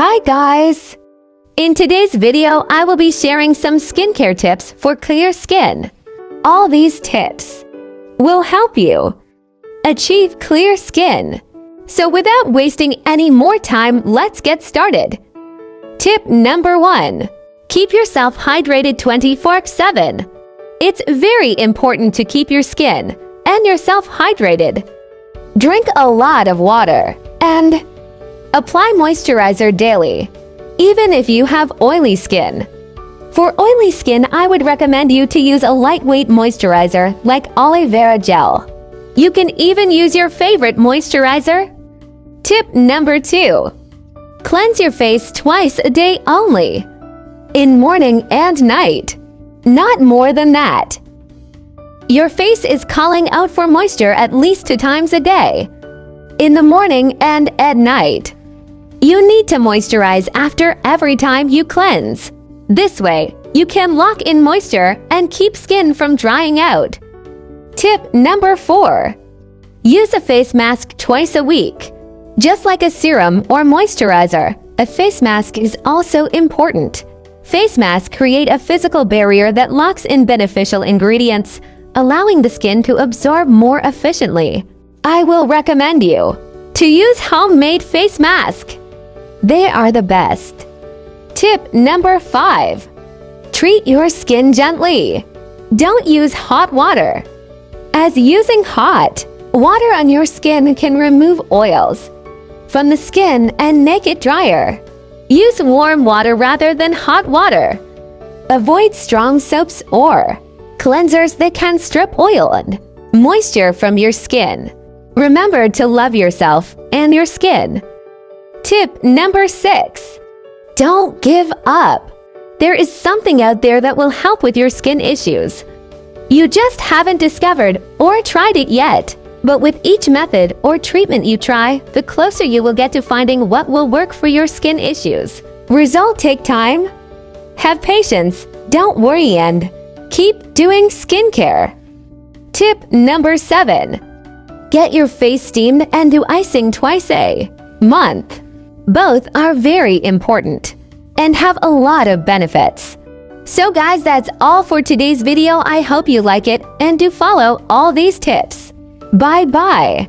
Hi guys! In today's video, I will be sharing some skincare tips for clear skin. All these tips will help you achieve clear skin. So without wasting any more time, let's get started. Tip number 1. Keep yourself hydrated 24/7. It's very important to keep your skin and yourself hydrated. Drink a lot of water and apply moisturizer daily, even if you have oily skin. For oily skin, I would recommend you to use a lightweight moisturizer like aloe vera gel. You can even use your favorite moisturizer. Tip number 2. Cleanse your face twice a day only, in morning and night. Not more than that. Your face is calling out for moisture at least 2 times a day, in the morning and at night. You need to moisturize after every time you cleanse. This way, you can lock in moisture and keep skin from drying out. Tip number 4. Use a face mask twice a week. Just like a serum or moisturizer, a face mask is also important. Face masks create a physical barrier that locks in beneficial ingredients, allowing the skin to absorb more efficiently. I will recommend you to use homemade face mask. They are the best. Tip number 5. Treat your skin gently. Don't use hot water, as using hot water on your skin can remove oils from the skin and make it drier. Use warm water rather than hot water. Avoid strong soaps or cleansers that can strip oil and moisture from your skin. Remember to love yourself and your skin. Tip number 6. Don't give up. There is something out there that will help with your skin issues. You just haven't discovered or tried it yet. But with each method or treatment you try, the closer you will get to finding what will work for your skin issues. Results take time. Have patience, don't worry, and keep doing skincare. Tip number 7. Get your face steamed and do icing twice a month. Both are very important and have a lot of benefits. So guys, that's all for today's video. I hope you like it and do follow all these tips. Bye-bye.